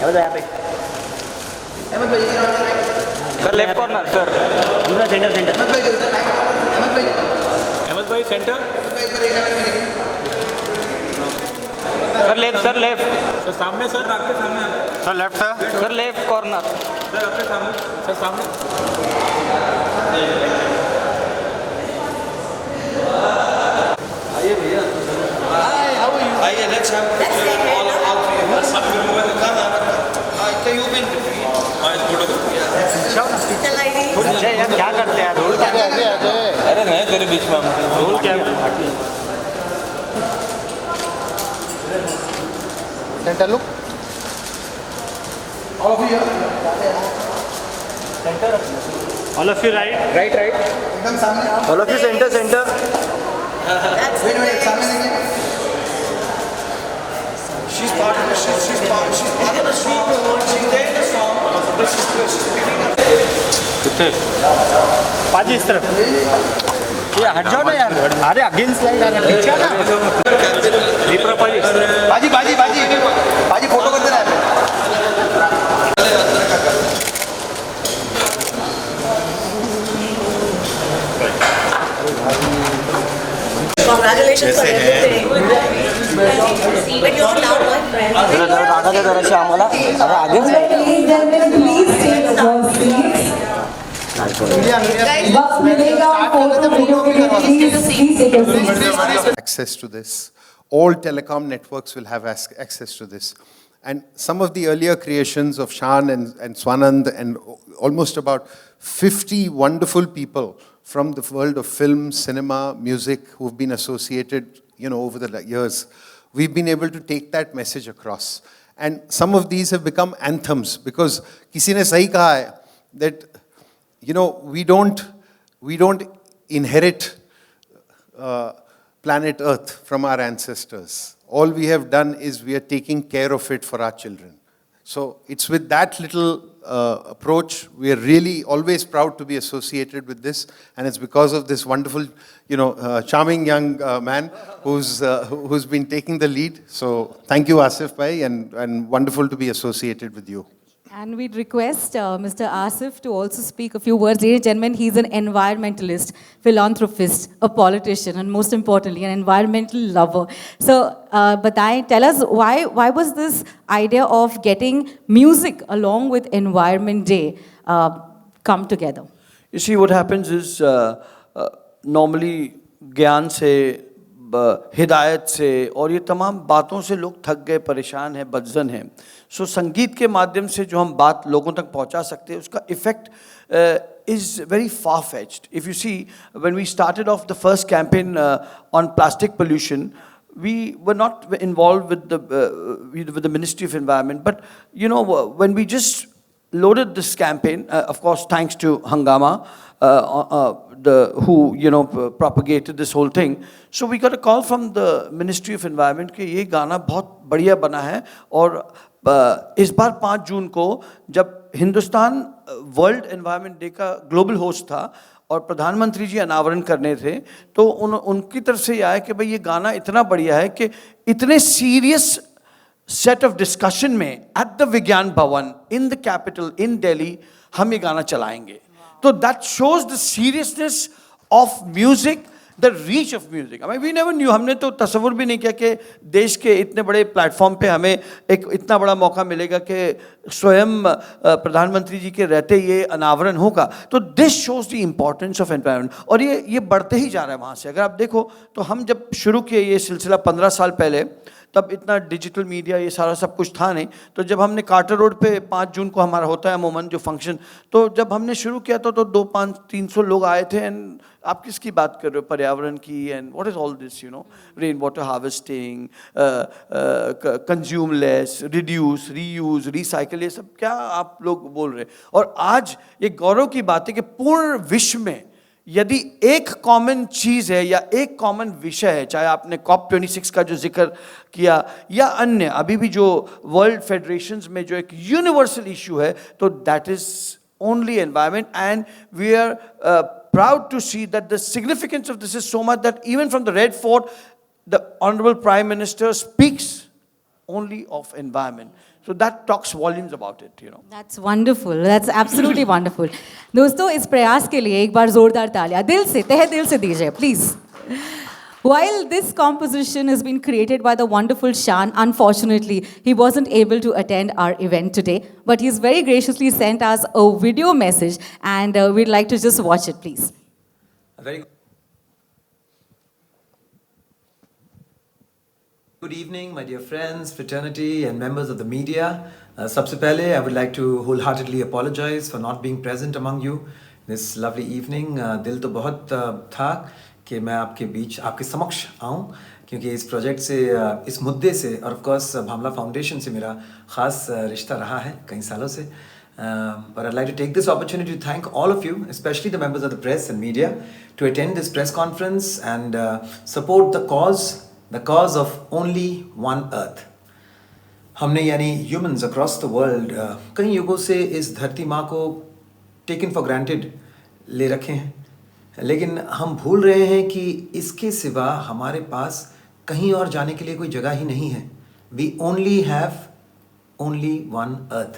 अहमद भाई यहाँ पे, सर लेफ्ट कॉर्नर सर, दूसरा सेंटर सेंटर, अहमद भाई सेंटर, सर लेफ्ट सर सामने सर, आपके सामने sir left sir left corner sir, आपके सामने सर, सामने आइए भैया, आइए let's have all three of us. सब लोगों ने खाना can you been अच्छा यार क्या करते हैं ढोल क्या अरे नहीं तेरे बीच में ढोल क्या centre look all of you right right एकदम सामने all of you centre centre, wait सामने देखिए she's part of the song she's part of the song she's there in the song but she's picking up कितने पाजी इस तरफ ये हट जाओ ना यार, अरे अगेंस्ट लाइट आ रहा है पीछे ना दीपरा पाजी बाजी फोटो कर देना है Congratulations for everything. But you're now my friend. आगा दे जरा से आम्हाला, अरे आगेच Please take your seats. वक्त मिलेगा फोटो वीडियो के लिए please take your seats. access to this. All telecom networks will have access to this. And some of the earlier creations of Shaan and Swanand and almost about 50 wonderful people from the world of film, cinema, music who've been associated, over the years, we've been able to take that message across. And some of these have become anthems because किसी ने सही कहा है that, we don't inherit planet Earth from our ancestors. All we have done is we are taking care of it for our children. So it's with that little approach, we are really always proud to be associated with this, and it's because of this wonderful, charming young man who's been taking the lead. So thank you, Asif Bhai, and wonderful to be associated with you. And we'd request Mr. Asif to also speak a few words. Ladies and gentlemen, he's an environmentalist, philanthropist, a politician, and most importantly, an environmental lover. So, Batai, tell us why was this idea of getting music along with Environment Day come together? You see, what happens is normally ज्ञान से, हिदायत से और ये तमाम बातों से लोग थक गए, परेशान हैं, बदजन हैं. सो संगीत के माध्यम से जो हम बात लोगों तक पहुंचा सकते हैं, उसका effect is very far-fetched. If you see, when we started off the first campaign on plastic pollution, we were not involved with the Ministry of Environment. But, when we just loaded this campaign, of course, thanks to Hangama, who propagated this whole thing. So we got a call from the Ministry of Environment कि ये गाना बहुत बढ़िया बना है और इस बार 5 जून को जब हिंदुस्तान वर्ल्ड एनवायरनमेंट डे का ग्लोबल होस्ट था और प्रधानमंत्री जी अनावरण करने थे, तो उनकी तरफ से ये आया कि भाई ये गाना इतना बढ़िया है कि इतने सीरियस सेट ऑफ डिस्कशन में एट द विज्ञान भवन in the capital in Delhi हम ये गाना चलाएंगे. So that shows the seriousness of music, the reach of music. I mean, we never knew. हमने तो तस्वुर भी नहीं किया कि देश के इतने बड़े प्लेटफॉर्म पे हमें एक इतना बड़ा मौका मिलेगा कि स्वयं प्रधानमंत्री जी के रहते ये अनावरण होगा. तो this shows the importance of environment. और ये बढ़ते ही जा रहा है वहाँ से. अगर आप देखो तो हम जब शुरू किए ये सिलसिला 15 साल पहले, तब इतना डिजिटल मीडिया ये सारा सब कुछ था नहीं. तो जब हमने कार्टर रोड पे 5 जून को हमारा होता है अमूमन जो फंक्शन, तो जब हमने शुरू किया तो 200-300 लोग आए थे. एंड आप किसकी बात कर रहे हो? पर्यावरण की. And what is all this, rain water harvesting, consume less, reduce, reuse, recycle, ये सब क्या आप लोग बोल रहे हैं? और आज ये गौरव की बात है कि पूर्ण विश्व में यदि एक कॉमन चीज़ है या एक कॉमन विषय है, चाहे आपने COP26 का जो जिक्र किया या अन्य अभी भी जो वर्ल्ड फेडरेशंस में जो एक यूनिवर्सल इशू है, तो that is only environment. And we are proud to see that the significance of this is so much that even from the Red Fort, the Honorable Prime Minister speaks only of environment. So that talks volumes about it, you know. That's wonderful. That's absolutely wonderful. दोस्तों इस प्रयास के लिए एक बार जोरदार तालियां दिल से तहे दिल से दीजिए please. While this composition has been created by the wonderful Shaan, unfortunately, he wasn't able to attend our event today, but he's very graciously sent us a video message, and we'd like to just watch it, please. Very good evening, my dear friends, fraternity, and members of the media. Sabse pehle, I would like to wholeheartedly apologize for not being present among you this lovely evening. Dil to bahut tha कि मैं आपके बीच आपके समक्ष आऊँ क्योंकि इस project से इस मुद्दे से और ऑफ कोर्स भामला फाउंडेशन से मेरा ख़ास रिश्ता रहा है कई सालों से but I'd like to take this opportunity to thank all of you, especially the members of the press and media, to attend this press conference and support the cause of only one earth. हमने यानी humans across the world कई युगों से इस धरती माँ को taken for granted ले रखे हैं, लेकिन हम भूल रहे हैं कि इसके सिवा हमारे पास कहीं और जाने के लिए कोई जगह ही नहीं है. We only have only one earth.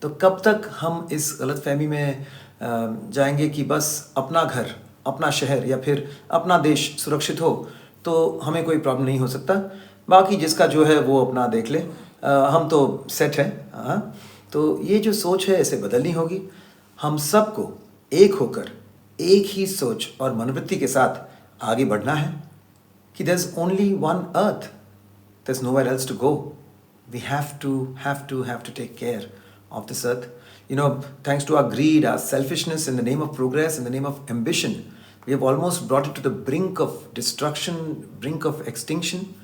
तो कब तक हम इस गलतफहमी में जाएंगे कि बस अपना घर, अपना शहर या फिर अपना देश सुरक्षित हो तो हमें कोई प्रॉब्लम नहीं हो सकता, बाकी जिसका जो है वो अपना देख ले, हम तो सेट हैं. तो ये जो सोच है इसे बदलनी होगी. हम सबको एक होकर एक ही सोच और मनोवृत्ति के साथ आगे बढ़ना है कि there's only one earth, there's nowhere else to go. We have to take care of this earth. You know, thanks to our greed, our selfishness in the name of progress, in the name of ambition, we have almost brought it to the brink of destruction, brink of extinction.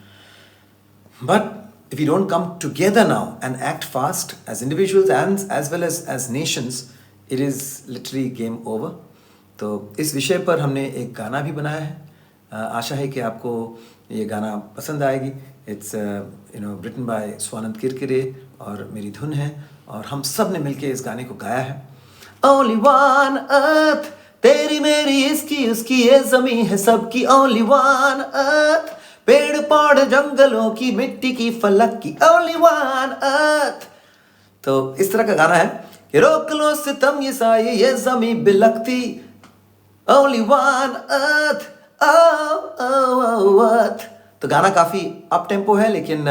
But if we don't come together now and act fast as individuals and as well as nations, it is literally game over. तो इस विषय पर हमने एक गाना भी बनाया है. आशा है कि आपको ये गाना पसंद आएगी. It's written by Swanand Kirkire और मेरी धुन है और हम सब ने मिलके इस गाने को गाया है. Only one earth, तेरी मेरी इसकी उसकी ये ज़मीं है सबकी. Only one earth, पेड़ पौधे जंगलों की मिट्टी की फलक की. Only one earth. तो इस तरह का गाना है कि रोक लो सितम ये साये ये ज़मीं बिलखती. Only one earth, oh earth. तो गाना काफ़ी अप टेम्पो है लेकिन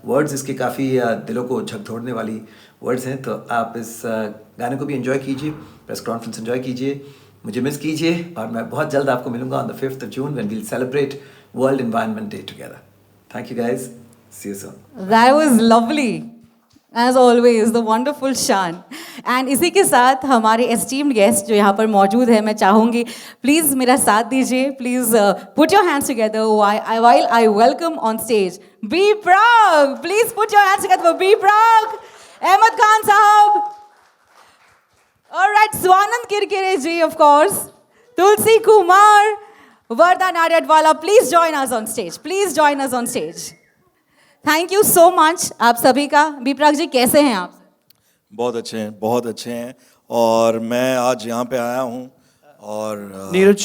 वर्ड्स इसके काफ़ी दिलों को झकझोरने वाली वर्ड्स हैं. तो आप इस गाने को भी एंजॉय कीजिए, प्रेस कॉन्फ्रेंस एंजॉय कीजिए, मुझे मिस कीजिए और मैं बहुत जल्द आपको मिलूंगा on the 5th of June when we'll celebrate World Environment Day together. Thank you guys. See you soon. That was lovely. As always, the wonderful Shaan. And इसी के साथ हमारे esteemed guest जो यहाँ पर मौजूद है, मैं चाहूँगी प्लीज़ मेरा साथ दीजिए. Please put your hands together while I welcome on stage B Praak. Please put your hands together for B Praak. Ahmed Khan Sahab. All right, Swanand Kirkire ji, of course. Tulsi, Kumar, Warda, Nadiadwala. Please join us on stage. Please join us on stage. Thank you so much आप सभी का. बीपराग जी कैसे हैं आप? बहुत अच्छे हैं और मैं आज यहाँ पे आया हूँ और नीरज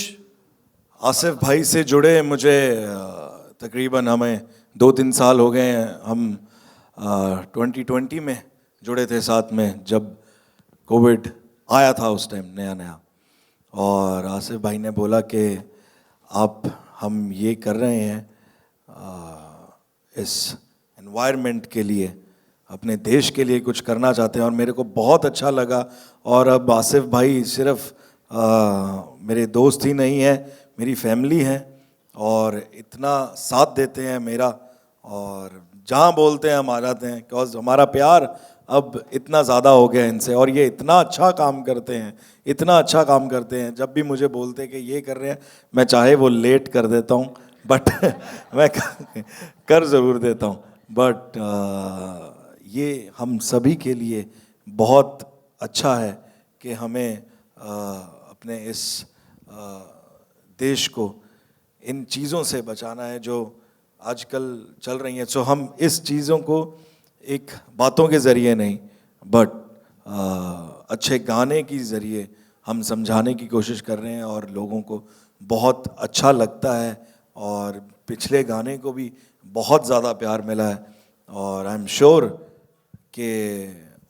आसिफ भाई से जुड़े मुझे तकरीबन हमें 2-3 साल हो गए हैं. हम 2020 में जुड़े थे साथ में जब कोविड आया था उस टाइम नया और आसिफ भाई ने बोला कि हम ये कर रहे हैं इस एनवायरनमेंट के लिए, अपने देश के लिए कुछ करना चाहते हैं और मेरे को बहुत अच्छा लगा. और अब आसिफ भाई सिर्फ मेरे दोस्त ही नहीं हैं, मेरी फैमिली हैं और इतना साथ देते हैं मेरा और जहाँ बोलते हैं हम आ जाते हैं बिकॉज हमारा प्यार अब इतना ज़्यादा हो गया इनसे और ये इतना अच्छा काम करते हैं. जब भी मुझे बोलते हैं कि ये कर रहे हैं, मैं चाहे वो लेट कर देता हूँ बट मैं कर ज़रूर देता हूँ. बट ये हम सभी के लिए बहुत अच्छा है कि हमें अपने इस देश को इन चीज़ों से बचाना है जो आजकल चल रही हैं. सो हम इस चीज़ों को एक बातों के ज़रिए नहीं बट अच्छे गाने के ज़रिए हम समझाने की कोशिश कर रहे हैं और लोगों को बहुत अच्छा लगता है और पिछले गाने को भी बहुत ज़्यादा प्यार मिला है. और आई एम श्योर कि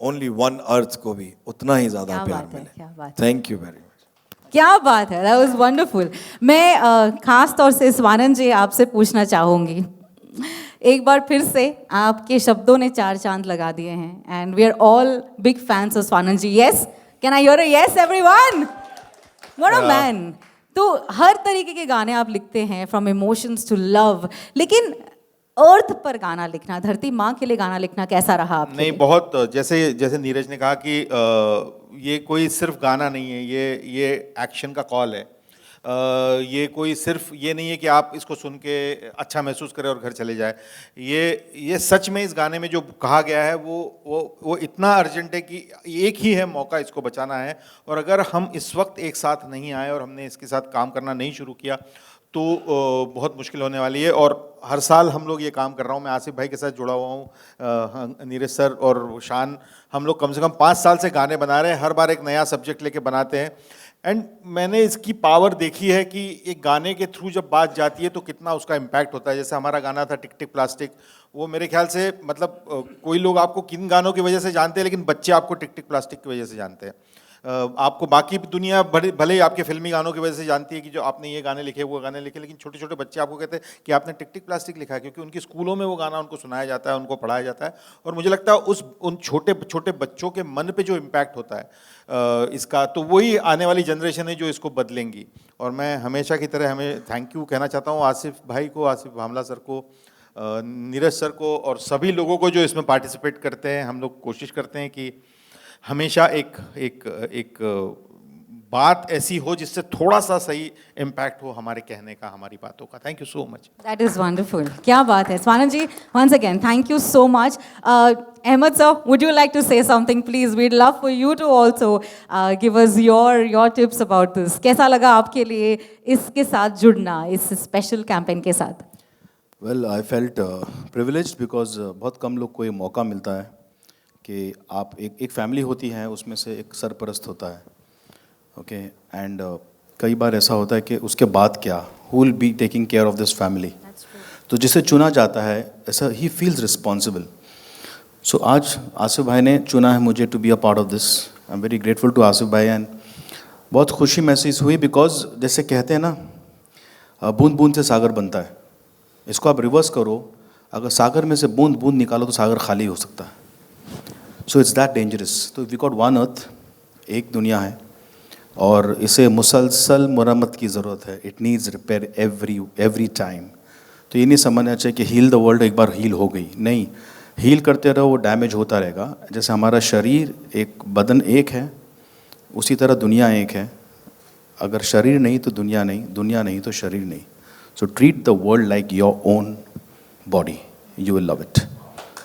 ओनली वन अर्थ को भी उतना ही ज़्यादा क्या प्यार बात है, मिले. क्या बात है। Thank you very much. क्या बात है, दैट वाज वंडरफुल. मैं खास तौर से स्वानंद जी आपसे पूछना चाहूँगी, एक बार फिर से आपके शब्दों ने 4 चांद लगा दिए हैं and we are all big fans of Swanand ji. Yes, can I hear a yes everyone? What a man. तो हर तरीके के गाने आप लिखते हैं, फ्रॉम इमोशंस टू लव, लेकिन अर्थ पर गाना लिखना, धरती माँ के लिए गाना लिखना कैसा रहा आपके नहीं, लिए? बहुत जैसे जैसे नीरज ने कहा कि ये कोई सिर्फ गाना नहीं है, ये एक्शन का कॉल है. ये कोई सिर्फ ये नहीं है कि आप इसको सुन के अच्छा महसूस करें और घर चले जाए. ये सच में इस गाने में जो कहा गया है वो इतना अर्जेंट है कि एक ही है मौका इसको बचाना है. और अगर हम इस वक्त एक साथ नहीं आए और हमने इसके साथ काम करना नहीं शुरू किया तो बहुत मुश्किल होने वाली है. और हर साल हम लोग ये काम कर रहा हूँ, मैं आसिफ भाई के साथ जुड़ा हुआ हूँ, नीरज सर और शान, हम लोग कम से कम 5 साल से गाने बना रहे हैं. हर बार एक नया सब्जेक्ट लेके बनाते हैं. एंड मैंने इसकी पावर देखी है कि एक गाने के थ्रू जब बात जाती है तो कितना उसका इम्पैक्ट होता है. जैसे हमारा गाना था टिक टिक प्लास्टिक, वो मेरे ख्याल से मतलब कोई लोग आपको किन गानों की वजह से जानते हैं, लेकिन बच्चे आपको टिक टिक प्लास्टिक की वजह से जानते हैं. आपको बाकी दुनिया भले ही आपके फिल्मी गानों की वजह से जानती है कि जो आपने ये गाने लिखे वो गाने लिखे, लेकिन छोटे छोटे बच्चे आपको कहते हैं कि आपने टिक टिक प्लास्टिक लिखा है, क्योंकि उनकी स्कूलों में वो गाना उनको सुनाया जाता है, उनको पढ़ाया जाता है. और मुझे लगता है उन छोटे छोटे बच्चों के मन पे जो इम्पैक्ट होता है इसका, तो वही आने वाली जनरेशन है जो इसको बदलेंगी. और मैं हमेशा की तरह हमें थैंक यू कहना चाहता हूँ आसिफ भाई को, आसिफ भामला सर को, नीरज सर को और सभी लोगों को जो इसमें पार्टिसिपेट करते हैं. हम लोग कोशिश करते हैं कि हमेशा एक बात ऐसी हो जिससे थोड़ा सा सही इम्पैक्ट हो हमारे कहने का, हमारी बातों का. Thank you so much. That is wonderful. क्या बात है. स्वानंद जी, once again, thank you so much. Ahmed sir, would you like to say something, please? We'd love for you to also give us your tips about this. कैसा लगा आपके लिए इसके साथ जुड़ना, इस स्पेशल कैंपेन के साथ? Well, I felt privileged because बहुत कम लोग को ये मौका मिलता है कि आप एक फैमिली होती है, उसमें से एक सरपरस्त होता है. ओके, एंड कई बार ऐसा होता है कि उसके बाद क्या, who will be taking care of this family. तो जिसे चुना जाता है ऐसा ही फील्स रिस्पॉन्सिबल. सो आज आसिफ भाई ने चुना है मुझे to be a part of this. I am very grateful to Asif भाई एंड बहुत खुशी महसूस हुई बिकॉज जैसे कहते हैं ना, बूंद बूंद से सागर बनता है. इसको आप रिवर्स करो, अगर सागर में से बूंद बूंद निकालो तो सागर खाली हो सकता है. So it's that dangerous. तो वी गॉट वन अर्थ, एक दुनिया है और इसे मुसलसल मरम्मत की ज़रूरत है. It needs repair every time. तो ये नहीं समझना चाहिए कि हील द वर्ल्ड एक बार हील हो गई. नहीं, हील करते रहो, वो डैमेज होता रहेगा. जैसे हमारा शरीर एक, बदन एक है, उसी तरह दुनिया एक है. अगर शरीर नहीं तो दुनिया नहीं, दुनिया नहीं तो शरीर नहीं. So treat the world like your own body, you will love it.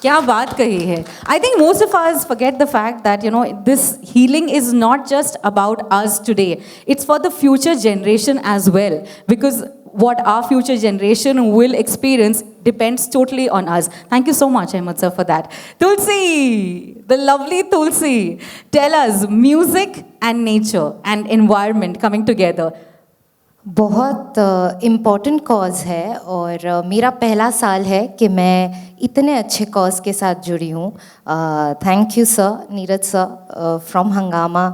क्या बात कही है. I think most of us forget the fact that this healing is not just about us today. It's for the future generation as well, because what our future generation will experience depends totally on us. Thank you so much, Ahmed sir, for that. Tulsi, the lovely Tulsi, tell us, music and nature and environment coming together. बहुत important cause है और मेरा पहला साल है कि मैं इतने अच्छे कॉज के साथ जुड़ी हूँ. Thank you sir, Neeraj sir from हंगामा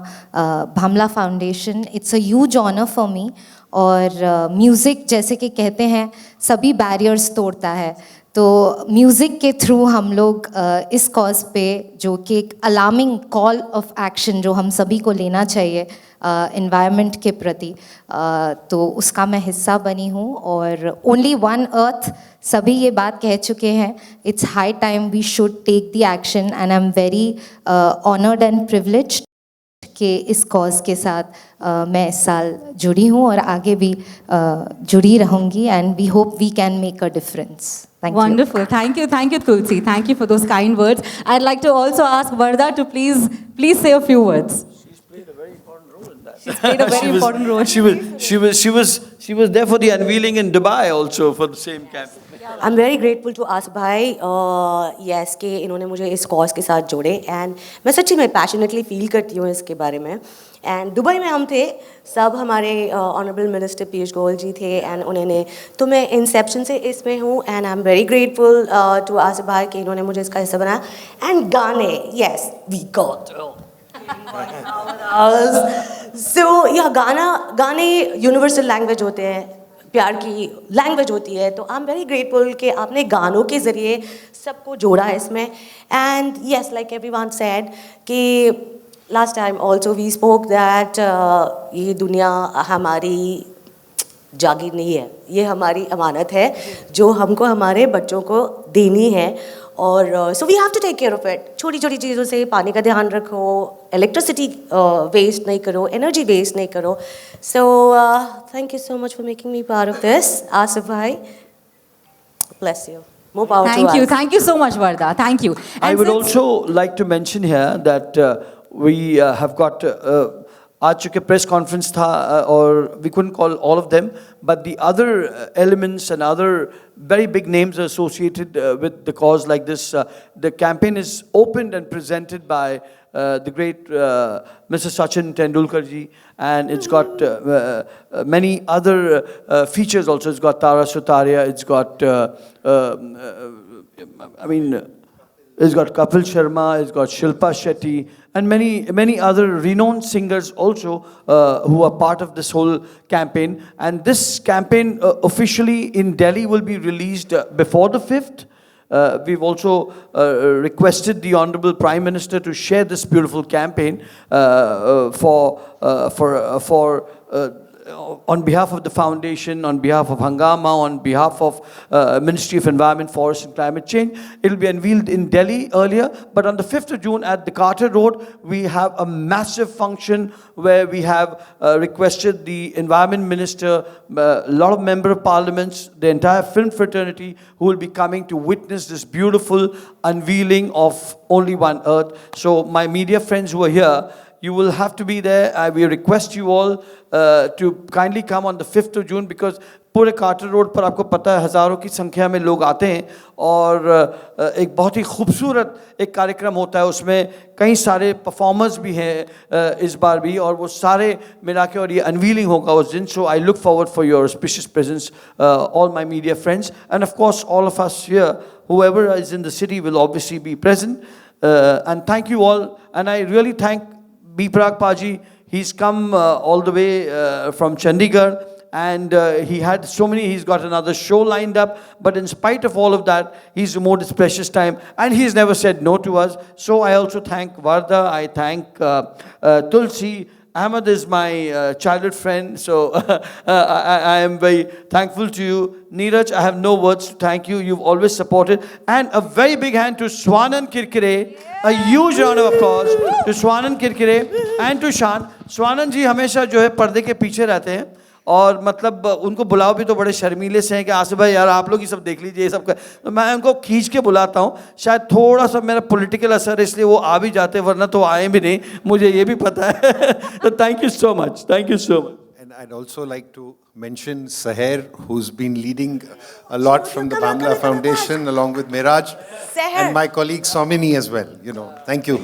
Bhamla foundation. It's a huge honour for me. और म्यूज़िक जैसे कि कहते हैं सभी बैरियर्स तोड़ता है, तो म्यूज़िक के थ्रू हम लोग इस कॉज पे, जो कि एक अलार्मिंग कॉल ऑफ एक्शन जो हम सभी को लेना चाहिए एनवायरनमेंट के प्रति, तो उसका मैं हिस्सा बनी हूँ. और ओनली वन अर्थ, सभी ये बात कह चुके हैं. It's high time we should take the action and I am very honoured and privileged कि इस कॉज के साथ मैं इस साल जुड़ी हूँ और आगे भी जुड़ी रहूँगी. And we hope we can make a difference. Wonderful. Thank you, Tulsi. Thank you for those kind words. I'd like to also ask Warda to please say a few words. She's played a very important role in that. She's played a very important role. She was there for the unveiling in Dubai also for the same camp. I am very grateful to Asif भाई yes कि इन्होंने मुझे इस cause के साथ जोड़े and मैं सच्ची में पैशनेटली फील करती हूँ इसके बारे में एंड दुबई में हम थे सब हमारे ऑनरेबल मिनिस्टर पीयूष गोयल जी थे एंड उन्होंने तो मैं इंसेप्शन से इसमें हूँ and I am very grateful to Asif भाई कि इन्होंने मुझे इसका हिस्सा बनाया एंड गाने यस वी गॉट सो या गाने यूनिवर्सल लैंग्वेज होते हैं प्यार की लैंग्वेज होती है तो आई एम वेरी ग्रेटफुल कि आपने गानों के ज़रिए सबको जोड़ा है इसमें and yes like everyone said कि last time also we spoke that ये दुनिया हमारी जागीर नहीं है ये हमारी अमानत है जो हमको हमारे बच्चों को देनी है और so we have to take care of it छोटी छोटी चीज़ों से पानी का ध्यान रखो इलेक्ट्रिसिटी वेस्ट नहीं करो एनर्जी वेस्ट नहीं करो so thank you so much for making me part of this Asif भाई bless you more power to us. Thank you so much Warda, thank you. I would also like to mention here that we have got आज चूँकि press conference था और we couldn't call all of them, but the other elements and other very big names associated with the cause like this. The campaign is opened and presented by the great Mr. Sachin Tendulkar ji, and it's got many other features also. It's got Tara Sutaria, it's got it's got Kapil Sharma, it's got Shilpa Shetty, and many other renowned singers also who are part of this whole campaign. And this campaign officially in Delhi will be released before the 5th. We've also requested the Honorable Prime Minister to share this beautiful campaign on behalf of the foundation, on behalf of Hangama, on behalf of Ministry of Environment, Forest and Climate Change. It will be unveiled in Delhi earlier, but on the 5th of June at the Carter Road, we have a massive function where we have requested the Environment Minister, a lot of Member of Parliaments, the entire film fraternity who will be coming to witness this beautiful unveiling of Only One Earth. So my media friends who are here, you will have to be there. We request you all to kindly come on the 5th of June because पूरे quarter road पर आपको पता है हज़ारों की संख्या में लोग आते हैं और एक बहुत ही खूबसूरत एक कार्यक्रम होता है उसमें कई सारे परफॉर्मर्स भी हैं इस बार भी और वो सारे मिला के और ये अनवीलिंग होगा उस दिन so I look forward for your auspicious presence all my media friends and of course all of us here whoever is in the city will obviously be present and thank you all and I really thank Praak Paji. He's come all the way from Chandigarh and he had so many, he's got another show lined up, but in spite of all of that, he's removed his precious time and he's never said no to us. So I also thank Warda, I thank Tulsi. Ahmed is my childhood friend, so I am very thankful to you. Neeraj, I have no words to thank you. You've always supported. And a very big hand to Swanan Kirkire. A huge round of applause to Swanan Kirkire and to Shaan. Swanan जी हमेशा जो है पर्दे के पीछे रहते हैं और मतलब उनको बुलाओ भी तो बड़े शर्मीले से हैं कि आसिफ भाई यार आप लोग ही सब देख लीजिए ये सब का तो मैं उनको खींच के बुलाता हूँ शायद थोड़ा सा मेरा पॉलिटिकल असर है इसलिए वो आ भी जाते वरना तो आए भी नहीं मुझे ये भी पता है तो thank you so much And I'd also like to mention Seher, who's been leading a lot from the Bamla Foundation along with Miraj and my colleague Somini as well. Thank you.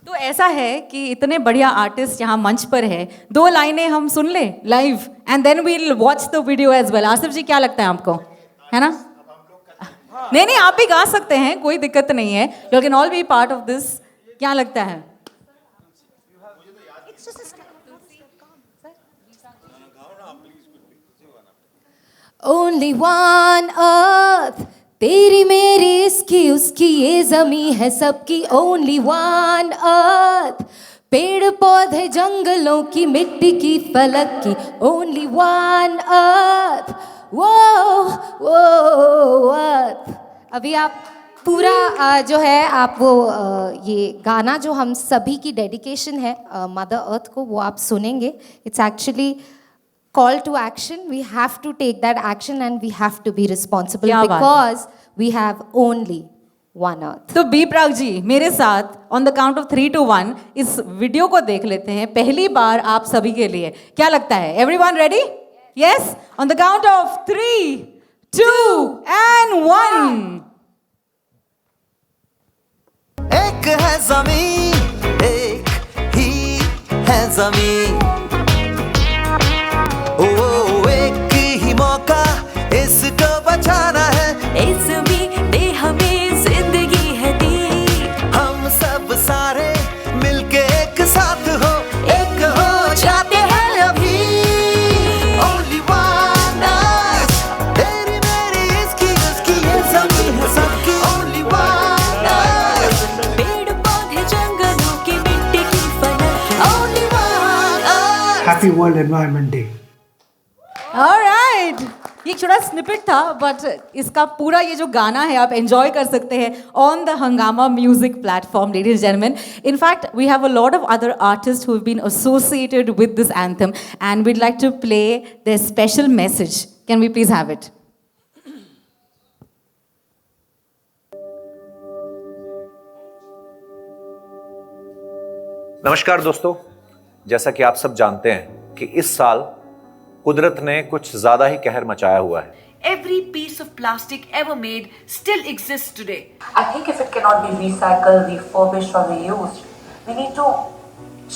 तो ऐसा है कि इतने बढ़िया artist यहाँ मंच पर है 2 लाइनें हम सुन ले live and then we will watch the video as well Asif ji क्या लगता है आपको है ना नहीं आप भी गा सकते हैं कोई दिक्कत नहीं है you can all B part of this क्या लगता है Only one earth, तेरी मेरी इसकी उसकी ये ज़मीं है सबकी. Only one earth, पेड़ पौधे जंगलों की मिट्टी की फलक की. Only one earth, वो earth. अभी आप पूरा जो है आप वो ये गाना जो हम सभी की डेडिकेशन है मदर अर्थ को वो आप सुनेंगे. It's actually call to action. We have to take that action and we have to be responsible because we have only one earth. तो प्राक जी मेरे साथ on the count of 3 to 1 इस video को देख लेते हैं पहली बार आप सभी के लिए क्या लगता है everyone ready? Yes? On the count of 3, 2, and 1. एक है ज़मीन, एक ही है ज़मीन, ओ एक ही मौका इसको बचाना है, इस ज़मीन ने हमें जिंदगी है दी, हम सब सारे मिलके एक साथ हो, एक हो जाते हैं अभी, only one us, तेरी मेरी इसकी उसकी ये ज़मीन है सबकी, only one us, पेड़ पौधे जंगलों की मिट्टी की फलक, only one us. Happy World Environment Day. Alright. ये एक छोटा स्निपेट था, बट इसका पूरा ये जो गाना है आप एंजॉय कर सकते हैं ऑन द हंगामा music platform, ladies and gentleman. In fact, we have a lot of other artists who have been associated with this anthem, and we'd like to play their special message. Can we please have it? नमस्कार दोस्तों, जैसा कि आप सब जानते हैं कि इस साल कुदरत ने कुछ ज्यादा ही कहर मचाया हुआ है. Every piece of plastic ever made still exists today. I think if it cannot be recycled, refurbished, or reused, we need to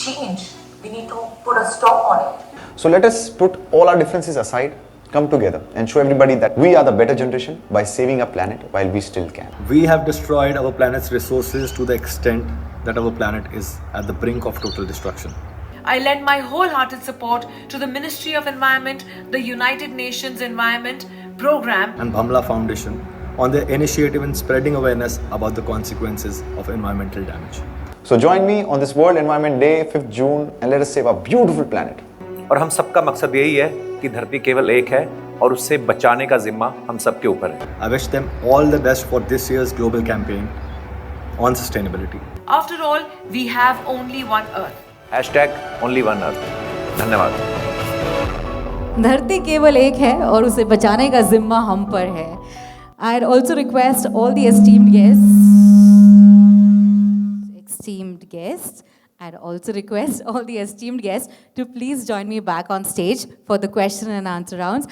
change. We need to put a stop on it. So let us put all our differences aside, come together and show everybody that we are the better generation by saving our planet while we still can. We have destroyed our planet's resources to the extent that our planet is at the brink of total destruction. I lend my wholehearted support to the Ministry of Environment, the United Nations Environment Program, and Bhamla Foundation on their initiative in spreading awareness about the consequences of environmental damage. So join me on this World Environment Day, 5th June, and let us save our beautiful planet. और हम सबका मकसद यही है कि धरती केवल एक है और उससे बचाने का जिम्मा हम सबके ऊपर है. I wish them all the best for this year's global campaign on sustainability. After all, we have only one Earth. #only one earth. धन्यवाद. धरती केवल एक है और उसे बचाने का जिम्मा हम पर है. I'd also request all the esteemed guests, I'd also request all the esteemed guests to please join me back on stage for the question and answer rounds.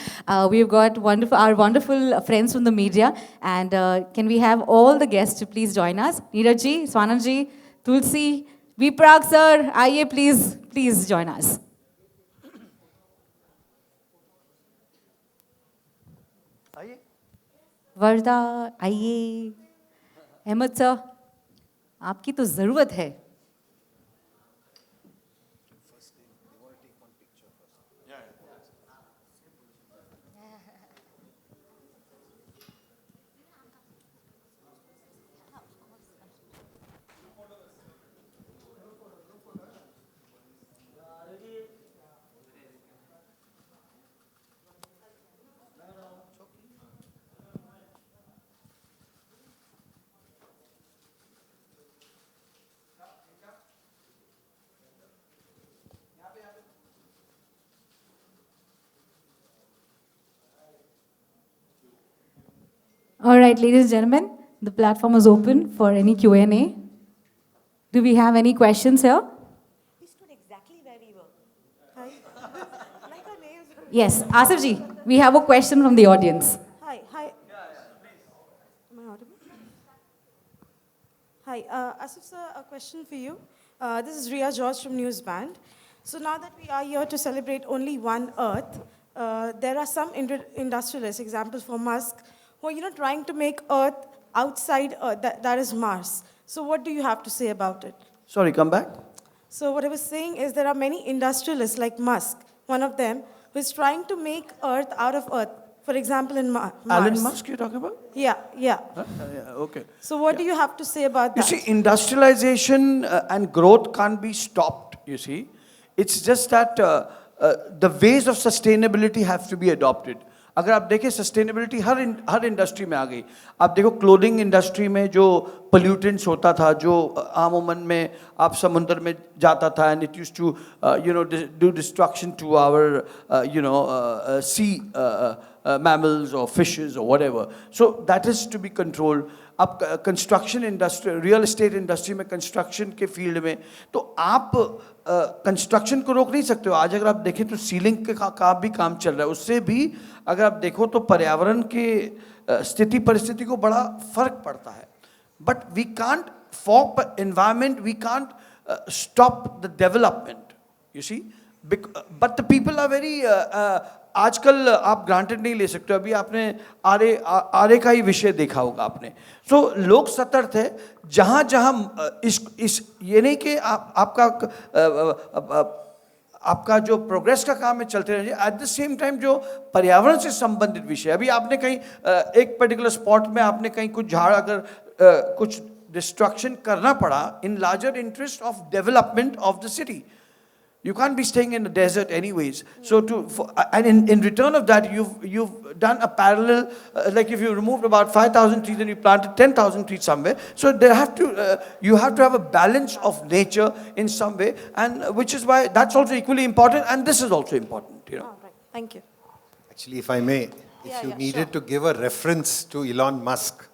We've got our wonderful friends from the media, and can we have all the guests to please join us? Neeraj ji, Swanan ji, Tulsi, Praak sir, आइए please join us. Warda, आइए. Ahmed sir, आपकी तो ज़रूरत है. All right, ladies and gentlemen, the platform is open for any Q&A. Do we have any questions here? We stood exactly where we were. Like our names. Yes, Asif ji, we have a question from the audience. Hi. Am I audible? Hi, Asif sir, a question for you. This is Ria George from News Band. So now that we are here to celebrate only one Earth, there are some industrialists, examples for Musk, who are trying to make Earth outside Earth, that is Mars. So what do you have to say about it? Sorry, come back. So what I was saying is there are many industrialists like Musk, one of them, who is trying to make Earth out of Earth. For example, in Mars. Elon Musk you're talking about? Yeah. Yeah, okay. So what do you have to say about that? You see, industrialization and growth can't be stopped, you see. It's just that the ways of sustainability have to be adopted. अगर आप देखें sustainability हर industry में आ गई. आप देखो clothing industry में जो pollutants होता था, जो आमूमन में आप समुद्र में जाता था, and it used to do destruction to our sea mammals or fishes or whatever. So that is to be controlled. अब construction industry, real estate industry में, कंस्ट्रक्शन के फील्ड में, तो आप कंस्ट्रक्शन को रोक नहीं सकते हो. आज अगर आप देखें तो सीलिंग के का भी काम चल रहा है, उससे भी अगर आप देखो तो पर्यावरण के स्थिति परिस्थिति को बड़ा फर्क पड़ता है. But we can't for environment, we can't stop the development, you see. But the people are very आजकल आप ग्रांटेड नहीं ले सकते. अभी आपने आरे का ही विषय देखा होगा आपने. सो लोग सतर्क है. जहाँ जहाँ इस ये नहीं कि आपका जो प्रोग्रेस का काम है चलते रहिए, एट द सेम टाइम जो पर्यावरण से संबंधित विषय, अभी आपने कहीं एक पर्टिकुलर स्पॉट में आपने कहीं कुछ झाड़ अगर कुछ डिस्ट्रक्शन करना पड़ा in larger interest of development of the city. You can't be staying in the desert anyways. So and in return of that, you've done a parallel, like if you removed about 5,000 trees and you planted 10,000 trees somewhere. So you have to have a balance of nature in some way, and which is why that's also equally important, and this is also important. You know. All right. Thank you. Actually, if I may, if you needed to give a reference to Elon Musk,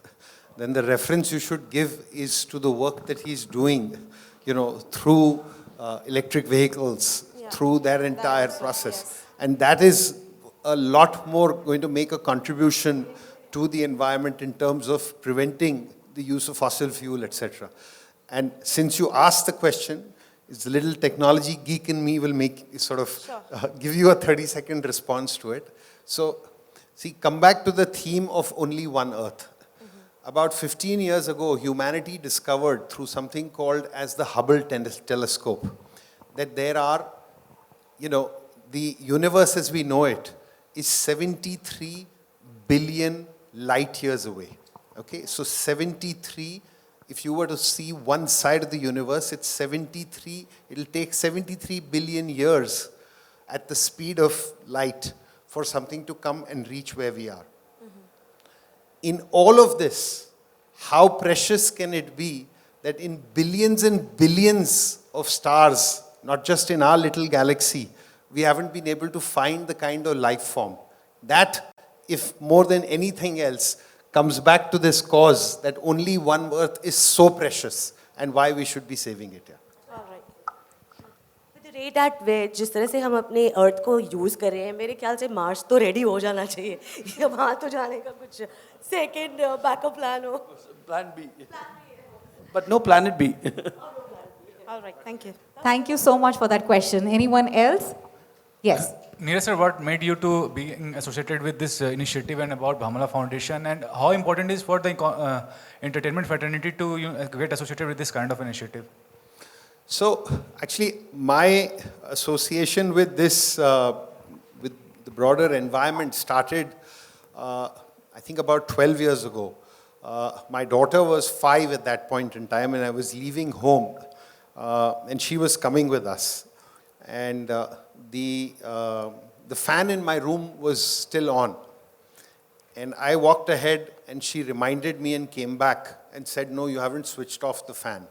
then the reference you should give is to the work that he's doing, you know, through electric vehicles, through their entire process. And that is a lot more going to make a contribution to the environment in terms of preventing the use of fossil fuel, etc. And since you asked the question, it's the little technology geek in me will make sort of give you a 30-second response to it. So, see, come back to the theme of only one Earth. About 15 years ago, humanity discovered through something called as the Hubble telescope that there are, you know, the universe as we know it is 73 billion light years away. Okay, so 73, if you were to see one side of the universe, it's 73, it'll take 73 billion years at the speed of light for something to come and reach where we are. In all of this, how precious can it be that in billions and billions of stars, not just in our little galaxy, we haven't been able to find the kind of life form. That, if more than anything else, comes back to this cause that only one Earth is so precious and why we should be saving it. Rate at way जिस तरह से हम अपने अर्थ को use कर रहे हैं, मेरे ख्याल से मार्स तो रेडी हो जाना चाहिए. ये वहाँ तो जाने का कुछ सेकेंड बैकअप प्लान हो. Plan B. But no planet B. All right, thank you. Thank you so much for that question. Anyone else? Yes. Neeraj sir, what made you to be associated with this initiative and about Bhamala Foundation, and how important is for the entertainment fraternity to get associated with this kind of initiative? So, actually, my association with this, with the broader environment started, I think about 12 years ago. My daughter was 5 at that point in time, and I was leaving home, and she was coming with us. And the fan in my room was still on. And I walked ahead, and she reminded me and came back and said, "No, you haven't switched off the fan."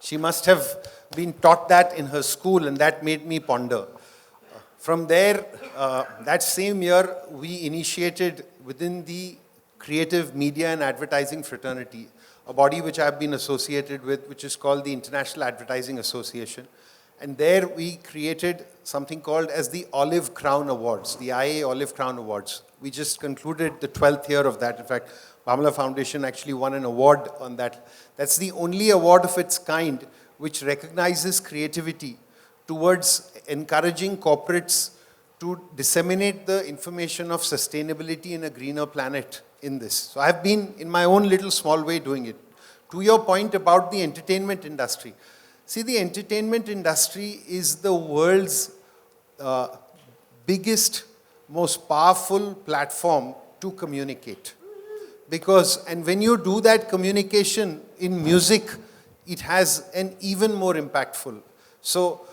She must have been taught that in her school, and that made me ponder. From there, that same year, we initiated within the Creative Media and Advertising Fraternity, a body which I've been associated with, which is called the International Advertising Association. And there we created something called as the Olive Crown Awards, the IA Olive Crown Awards. We just concluded the 12th year of that. In fact, Bhamala Foundation actually won an award on that. That's the only award of its kind which recognizes creativity towards encouraging corporates to disseminate the information of sustainability in a greener planet in this. So I've been, in my own little small way, doing it. To your point about the entertainment industry, see, the entertainment industry is the world's biggest, most powerful platform to communicate. Because, and when you do that communication in music, it has an even more impactful. So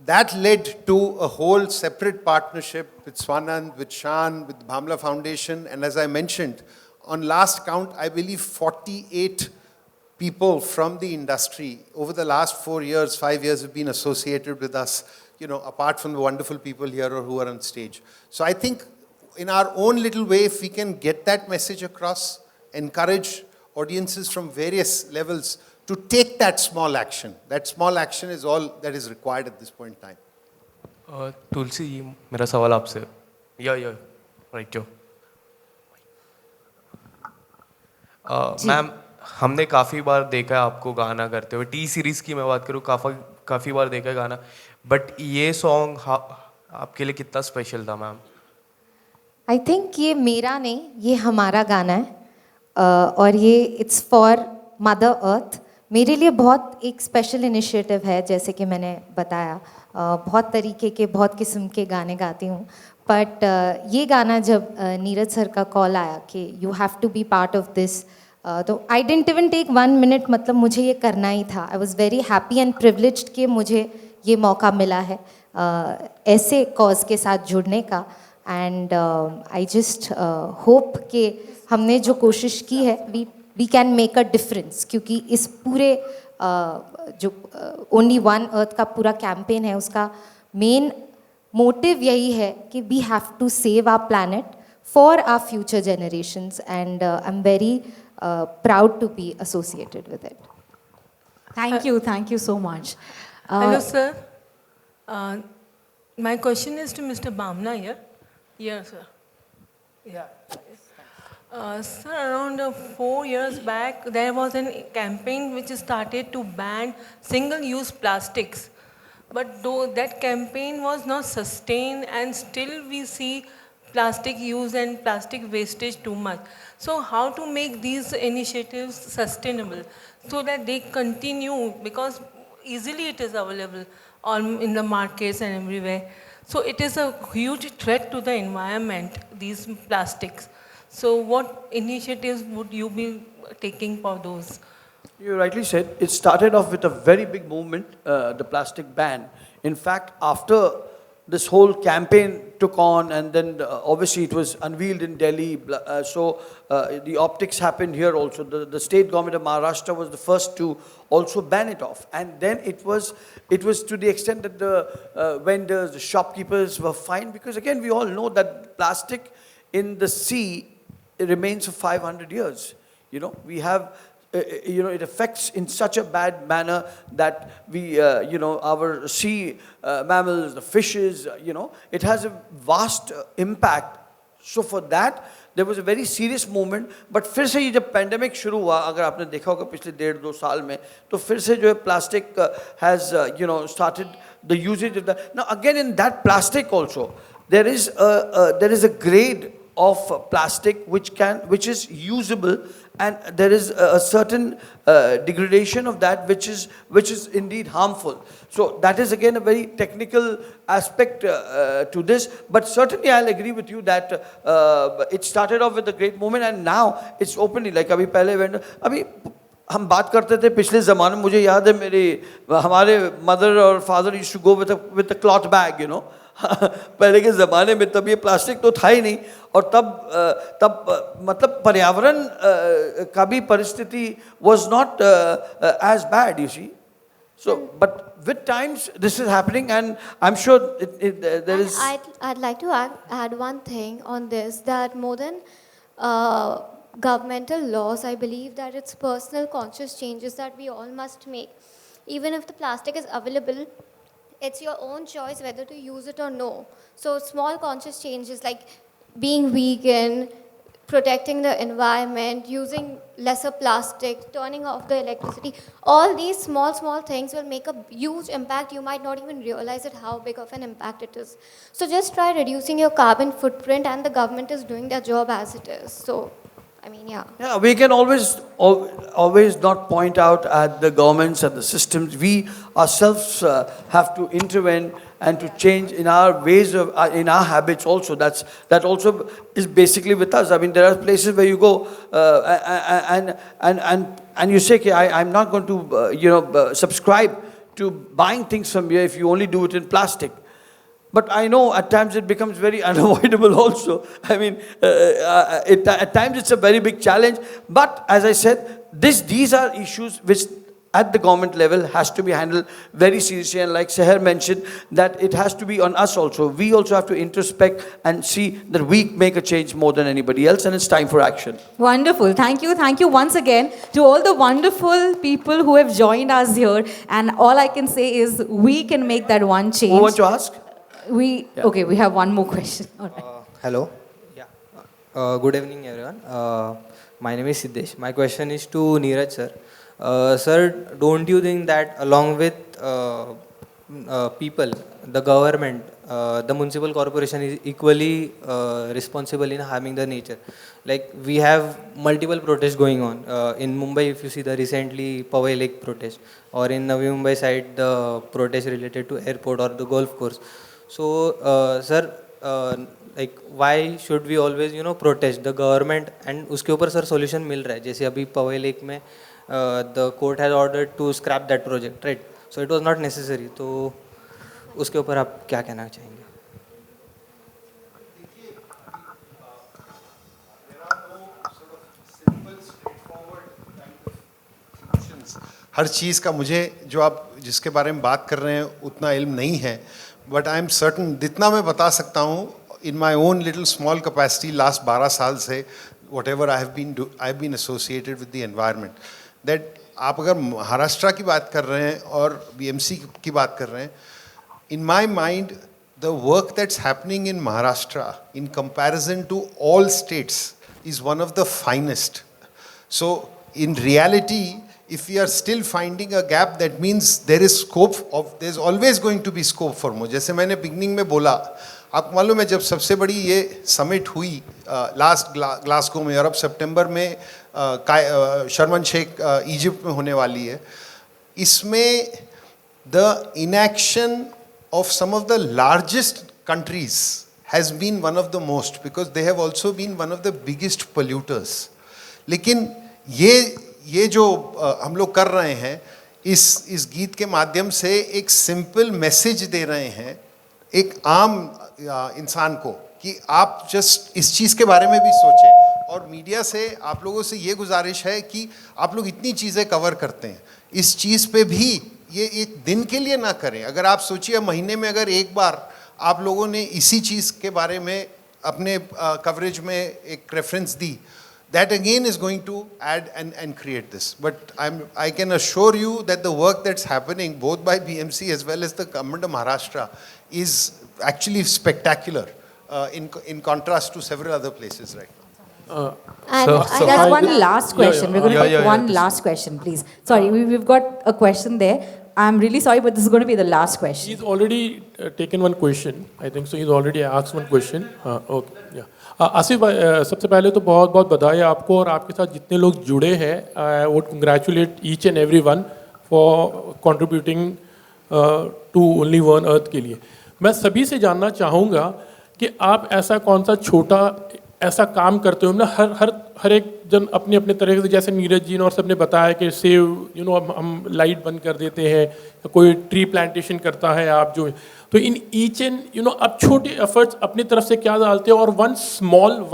that led to a whole separate partnership with Swanand, with Shaan, with Bhamala Foundation, and as I mentioned, on last count, I believe 48 people from the industry over the last 4 years, 5 years have been associated with us, you know, apart from the wonderful people here or who are on stage. So I think in our own little way, if we can get that message across, encourage audiences from various levels to take that small action. That small action is all that is required at this point in time. Tulsi ji, मेरा सवाल आपसे, या right जो ma'am, हमने काफ़ी बार देखा है आपको गाना करते हुए, टी सीरीज़ की मैं बात करूँ, काफ़ी बार देखा है गाना, बट ये सॉन्ग आपके लिए कितना स्पेशल था मैम? आई थिंक ये मेरा नहीं, ये हमारा गाना है, और ये इट्स फॉर मदर अर्थ. मेरे लिए बहुत एक स्पेशल इनिशिएटिव है, जैसे कि मैंने बताया, बहुत तरीके के, बहुत किस्म के गाने गाती हूँ, बट ये गाना जब नीरज सर का कॉल आया कि you have to be part of this, तो I didn't even take 1 minute, मतलब मुझे ये करना ही था. I was very happy and privileged कि मुझे ये मौका मिला है ऐसे कॉज के साथ जुड़ने का. एंड आई जस्ट होप कि हमने जो कोशिश की है, we can make a difference, क्योंकि इस पूरे जो ओनली वन अर्थ का पूरा कैंपेन है, उसका मेन मोटिव यही है कि we have to save our planet for our future generations, and I am very proud to be associated with it. Thank you so much. Hello, sir. My question is to Mr. Bamna here. Yes, sir. Yeah. Sir, around 4 years back, there was a campaign which started to ban single-use plastics. But though that campaign was not sustained, and still we see plastic use and plastic wastage too much. So how to make these initiatives sustainable so that they continue, because easily it is available in the markets and everywhere. So it is a huge threat to the environment, these plastics. So what initiatives would you be taking for those? You rightly said, it started off with a very big movement, the plastic ban. In fact, after this whole campaign took on, and then obviously it was unveiled in Delhi, so the optics happened here also. The state government of Maharashtra was the first to also ban it off, and then it was to the extent that the vendors, the shopkeepers were fined, because again we all know that plastic in the sea, it remains for 500 years. You know, we have it affects in such a bad manner that we, our sea mammals, the fishes, it has a vast impact. So for that, there was a very serious movement. But फिर से ये जब pandemic शुरू हुआ, अगर आपने देखा होगा पिछले 1.5-2 साल में, तो फिर से जो है plastic has, started the usage of that. Now again, in that plastic also, there is a grade of plastic which is usable, and there is a certain degradation of that which is indeed harmful. So that is again a very technical aspect to this, but certainly I'll agree with you that it started off with a great movement, and now it's openly, like अभी पहले vendor, अभी हम बात करते थे पिछले ज़माने में, मुझे याद है हमारे mother और father used to go with a cloth bag, पहले के ज़माने में तब ये प्लास्टिक तो था ही नहीं, और तब मतलब पर्यावरण का भी परिस्थिति was not as bad, you see. So, but with times this is happening, and I'm sure there is. I'd like to add one thing on this, that more than governmental laws, I believe that it's personal conscious changes that we all must make. Even if the plastic is available, it's your own choice whether to use it or no. So small conscious changes like being vegan, protecting the environment, using lesser plastic, turning off the electricity, all these small things will make a huge impact. You might not even realize it, how big of an impact it is. So just try reducing your carbon footprint, and the government is doing their job as it is. So, I mean, yeah. Yeah, we can always not point out at the governments and the systems. We ourselves have to intervene and to change in our ways of, in our habits also. That also is basically with us. I mean, there are places where you go and you say, okay, I'm not going to subscribe to buying things from here if you only do it in plastic. But I know at times it becomes very unavoidable also. I mean, at times it's a very big challenge. But as I said, these are issues which at the government level has to be handled very seriously, and like Seher mentioned, that it has to be on us also. We also have to introspect and see that we make a change more than anybody else, and it's time for action. Wonderful. Thank you. Thank you once again to all the wonderful people who have joined us here. And all I can say is we can make that one change. Who want to ask? Okay, we have one more question. All right. Hello. Good evening, everyone. My name is Siddesh. My question is to Neeraj sir. Sir, don't you think that along with people, the government, the municipal corporation is equally responsible in harming the nature? Like we have multiple protests going on. In Mumbai, if you see the recently Powai Lake protest, or in Navi Mumbai side, the protest related to airport or the golf course. So, sir, like why should we always protest the government? And उसके ऊपर sir solution मिल रहा है. जैसे अभी पवे lake में the court has ordered to scrap that project, right? So it was not necessary. तो उसके ऊपर आप क्या कहना चाहेंगे? हर चीज़ का मुझे जो आप जिसके बारे में बात कर रहे हैं उतना इल्म नहीं है, बट आई एम सर्टन जितना मैं बता सकता हूँ in my own little small capacity last 12 साल से whatever I have been associated with the environment, that आप अगर महाराष्ट्र की बात कर रहे हैं और BMC की बात कर रहे हैं, in my mind the work that's happening in Maharashtra in comparison to all states is one of the finest. So in reality, if we are still finding a gap, that means there is scope of, there's always going to be scope for more. जैसे मैंने beginning में बोला, आपको मालूम है जब सबसे बड़ी ये समिट हुई लास्ट ग्लासगो में और अब सितंबर में शर्मन शेख इजिप्ट में होने वाली है, इसमें the inaction of some of the largest countries has been one of the most, because they have also been one of the biggest polluters. लेकिन ये जो हम लोग कर रहे हैं इस गीत के माध्यम से एक सिंपल मैसेज दे रहे हैं एक आम इंसान को कि आप जस्ट इस चीज़ के बारे में भी सोचें. और मीडिया से आप लोगों से ये गुजारिश है कि आप लोग इतनी चीज़ें कवर करते हैं, इस चीज़ पे भी ये एक दिन के लिए ना करें. अगर आप सोचिए महीने में अगर एक बार आप लोगों ने इसी चीज़ के बारे में अपने कवरेज में एक reference the, that again is going to add and create this. But I can assure you that the work that's happening both by BMC as well as the government of Maharashtra is actually spectacular in contrast to several other places right now. That's one last question. We're going to take one last question, please. Sorry, we've got a question there. I'm really sorry, but this is going to be the last question. He's already taken one question, I think. So he's already asked one question. Okay, yeah. Asif भाई, सबसे पहले तो बहुत बहुत बधाई आपको और आपके साथ जितने लोग जुड़े हैं. I would congratulate each and everyone for contributing to only one earth के लिए. मैं सभी से जानना चाहूँगा कि आप ऐसा कौन सा छोटा ऐसा काम करते हो ना, हर एक जन अपने अपने तरीके से, जैसे नीरज जी ने और सबने बताया कि सेव हम लाइट बंद कर देते हैं, कोई ट्री प्लांटेशन करता है आप जो, तो इन ईच एंड आप छोटे एफर्ट्स अपनी तरफ से क्या डालते हो और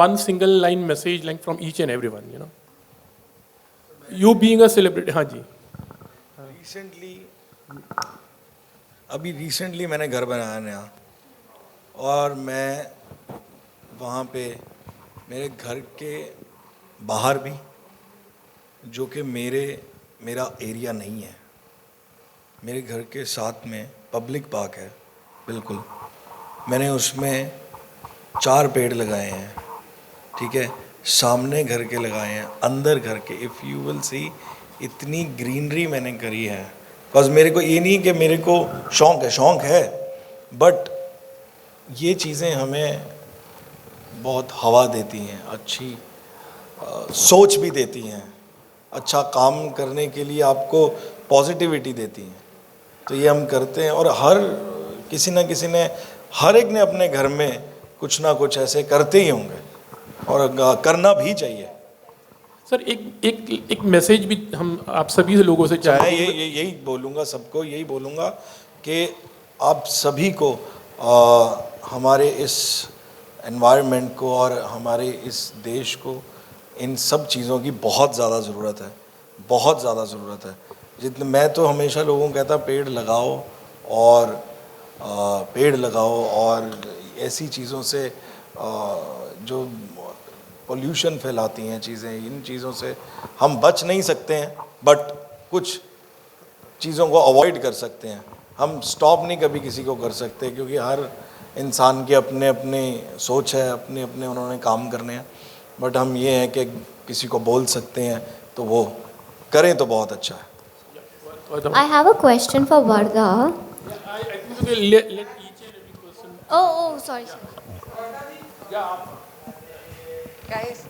one single line message like from each and everyone, you being a celebrity. हाँ जी. रिसेंटली मैंने घर बनाया नया और मैं वहाँ पे मेरे घर के बाहर भी, जो कि मेरा एरिया नहीं है, मेरे घर के साथ में पब्लिक पार्क है बिल्कुल, मैंने उसमें 4 पेड़ लगाए हैं. ठीक है, सामने घर के लगाए हैं, अंदर घर के. इफ़ यू विल सी इतनी ग्रीनरी मैंने करी है, बिकॉज मेरे को ये नहीं कि मेरे को शौक़ है, बट ये चीज़ें हमें बहुत हवा देती हैं, अच्छी सोच भी देती हैं, अच्छा काम करने के लिए आपको पॉजिटिविटी देती हैं. तो ये हम करते हैं और हर एक ने अपने घर में कुछ ना कुछ ऐसे करते ही होंगे और करना भी चाहिए. सर एक मैसेज भी हम आप सभी लोगों से चाहें. यही बोलूँगा, सबको यही बोलूँगा कि आप सभी को हमारे इस एनवायरनमेंट को और हमारे इस देश को इन सब चीज़ों की बहुत ज़्यादा ज़रूरत है, बहुत ज़्यादा ज़रूरत है. जितने मैं तो हमेशा लोगों को कहता पेड़ लगाओ और पेड़ लगाओ और ऐसी चीज़ों से जो पोल्यूशन फैलाती हैं चीज़ें, इन चीज़ों से हम बच नहीं सकते हैं, बट कुछ चीज़ों को अवॉइड कर सकते हैं। हम स्टॉप नहीं कभी किसी को कर सकते, क्योंकि हर इंसान की अपने अपनी सोच है, अपने अपने उन्होंने काम करने हैं, बट हम ये हैं कि किसी को बोल सकते हैं तो वो करें तो बहुत अच्छा है। I have a question for Warda. Oh, sorry.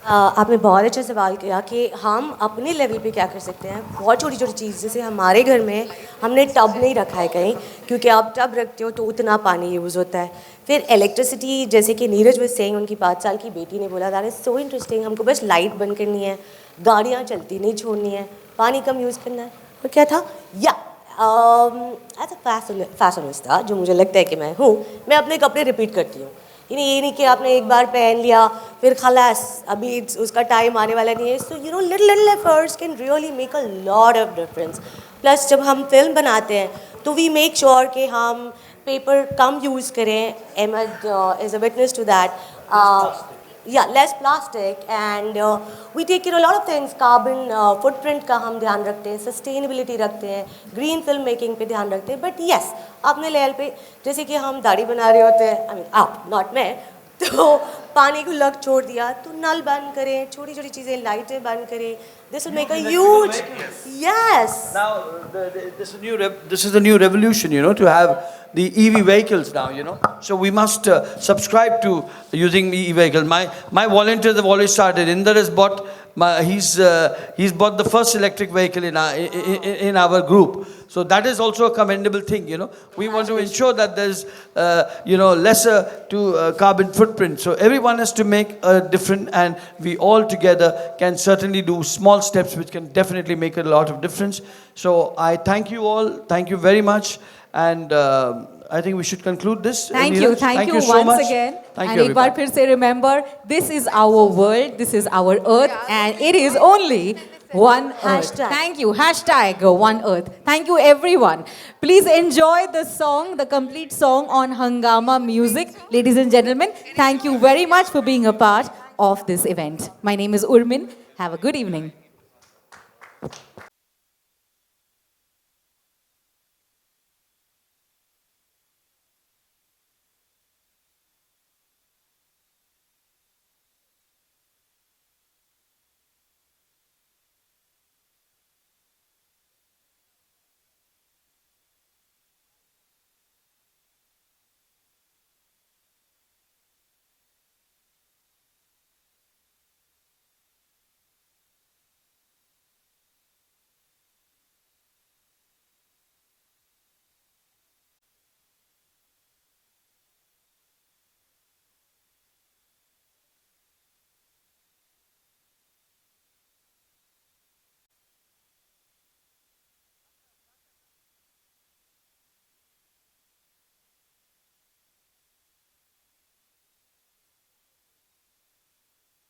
आपने बहुत अच्छा सवाल किया कि हम अपने लेवल पे क्या कर सकते हैं। बहुत छोटी छोटी चीज़, जैसे हमारे घर में हमने टब नहीं रखा है कहीं, क्योंकि आप टब रखते हो तो उतना पानी यूज़ होता है। फिर इलेक्ट्रिसिटी, जैसे कि नीरज वाज सेइंग, उनकी 5 साल की बेटी ने बोला, दैट इज़ सो इंटरेस्टिंग, हमको बस लाइट बंद करनी है, गाड़ियाँ चलती नहीं छोड़नी है, पानी कम यूज़ करना है। और क्या था, या एज अ फैशनिस्टा जो मुझे लगता है कि मैं हूँ, मैं अपने कपड़े रिपीट करती हूँ। ये नहीं कि आपने एक बार पहन लिया फिर खलास, अभी उसका टाइम आने वाला नहीं है। So you know little efforts can really make a lot of difference. Plus जब हम फिल्म बनाते हैं तो वी मेक श्योर कि हम पेपर कम यूज़ करें। Ahmed is a witness to that. Yeah, less plastic, and we take care of a lot of things. Carbon footprint का हम ध्यान रखते हैं, sustainability रखते हैं, green film making पे ध्यान रखते हैं. But yes, अपने लेवल पे जैसे कि हम दाढ़ी बना रहे होते हैं, I mean आप, not मैं, तो पानी को लग छोड़ दिया तो नल बंद करें, छोटी छोटी चीज़ें, लाइटें बंद करें. This will make a huge, yes. Now, this is a new revolution, you know, to have the EV vehicles now, you know. So we must subscribe to using EV vehicles. My volunteers have always started. Inder has bought, he's bought the first electric vehicle in our group. So that is also a commendable thing, you know. We want to ensure that there's, you know, lesser to carbon footprint. So everyone has to make a difference, and we all together can certainly do small steps which can definitely make a lot of difference. So I thank you all. Thank you very much. And I think we should conclude this. Thank Neeraj. you. Thank you so once much. again. Thank and you, एक बार everybody. फिर से remember, this is our world, this is our earth, and it is only one earth. Hashtag. Thank you. Hashtag one earth. Thank you, everyone. Please enjoy the song, the complete song on Hangama Music. Ladies and gentlemen, thank you very much for being a part of this event. My name is Urmin. Have a good evening.